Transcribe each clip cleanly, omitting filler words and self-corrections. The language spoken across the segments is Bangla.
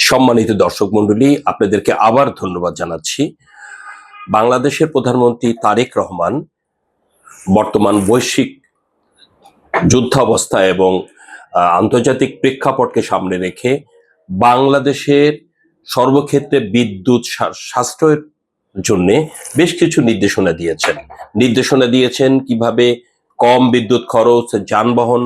সম্মানিত দর্শক মণ্ডলী, আপনাদেরকে আবার ধন্যবাদ জানাচ্ছি। বাংলাদেশের প্রধানমন্ত্রী তারেক রহমান বর্তমান বৈশ্বিক যুদ্ধাবস্থা এবং আন্তর্জাতিক প্রেক্ষাপটকে সামনে রেখে বাংলাদেশের সর্বক্ষেত্রে বিদ্যুৎ সাশ্রয়ের জন্য বেশ কিছু নির্দেশনা দিয়েছেন কিভাবে কম বিদ্যুৎ খরচ, যানবাহন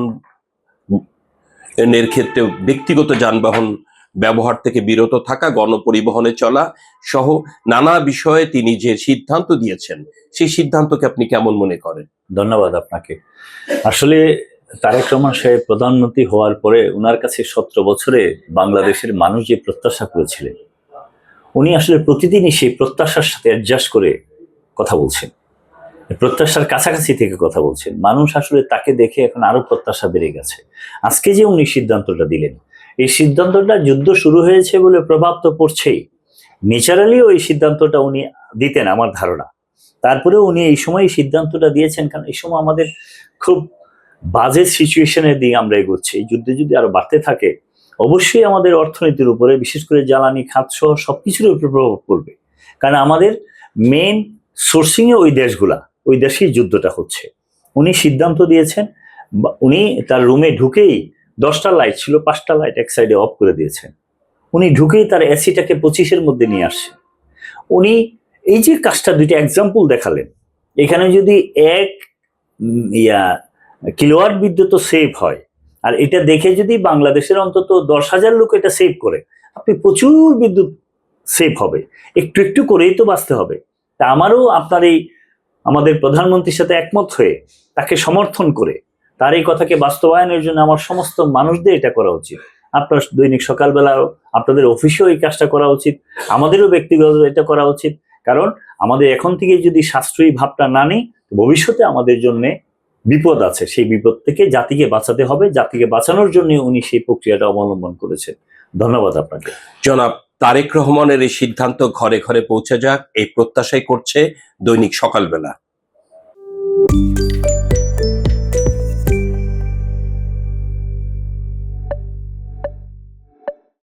এর ক্ষেত্রে ব্যক্তিগত যানবাহন ব্যবহার থেকে বিরত থাকা, গণপরিবহনে চলা সহ নানা বিষয়ে তিনি যে সিদ্ধান্ত দিয়েছেন, সেই সিদ্ধান্তকে আপনি কেমন মনে করেন? ধন্যবাদ আপনাকে। আসলে তারেক রহমান সাহেব প্রধানমন্ত্রী হওয়ার পরে উনার কাছে 17 বছরে বাংলাদেশের মানুষ যে প্রত্যাশা করেছিলেন, উনি আসলে প্রতিদিনই সেই প্রত্যাশার সাথে অ্যাডজাস্ট করে কথা বলছেন, প্রত্যাশার কাছাকাছি থেকে কথা বলছেন। মানুষ আসলে তাকে দেখে এখন আরো প্রত্যাশা বেড়ে গেছে। আজকে যে উনি সিদ্ধান্তটা দিলেন, এই সিদ্ধান্তটা যুদ্ধ শুরু হয়েছে বলে প্রভাব তো পড়ছেই, ন্যাচারালিও এই সিদ্ধান্তটা উনি দিতেন আমার ধারণা। তারপরেও উনি এই সময় এই সিদ্ধান্তটা দিয়েছেন, কারণ এই সময় আমাদের খুব বাজে সিচুয়েশনের দিকে আমরা এগোচ্ছি। এই যুদ্ধে যদি আরো বাড়তে থাকে, অবশ্যই আমাদের অর্থনীতির উপরে, বিশেষ করে জ্বালানি খাত সহ সবকিছুর উপরে প্রভাব পড়বে। কারণ আমাদের মেন সোর্সিং এ ওই দেশেই যুদ্ধটা হচ্ছে। উনি সিদ্ধান্ত দিয়েছেন, উনি তার রুমে ঢুকেই 10টা লাইট ছিল, 5টা লাইট এক সাইডে অফ করে দিয়েছেন। উনি ঢুকেই তার এসিটাকে 25-এর মধ্যে নিয়ে আসছেন। উনি এই যে কাজটা, দুইটা এক্সাম্পল দেখালেন, এখানে যদি 1 কিলোওয়াট বিদ্যুৎ সেভ হয়, আর এটা দেখে যদি বাংলাদেশের অন্তত 10,000 লোক এটা সেভ করে, আপনি প্রচুর বিদ্যুৎ সেভ হবে। একটু একটু করেই তো বাঁচতে হবে। তা আমারও আপনার এই আমাদের প্রধানমন্ত্রীর সাথে একমত হয়ে তাকে সমর্থন করে তার এই কথাকে বাস্তবায়নের জন্য আমার সমস্ত মানুষদের এটা করা উচিত। আপনার দৈনিক সকালবেলা আপনাদের অফিসেও এই কাজটা করা উচিত, আমাদেরও ব্যক্তিগত এটা করা উচিত। কারণ আমাদের এখন থেকে যদি সাশ্রয়ী ভাবটা না নিই, ভবিষ্যতে আমাদের জন্য বিপদ আছে। সেই বিপদ থেকে জাতিকে বাঁচাতে হবে। জাতিকে বাঁচানোর জন্য উনি সেই প্রক্রিয়াটা অবলম্বন করেছেন। ধন্যবাদ আপনাকে। জনাব তারেক রহমানের এই সিদ্ধান্ত ঘরে ঘরে পৌঁছে যাক, এই প্রত্যাশাই করছে দৈনিক সকালবেলা।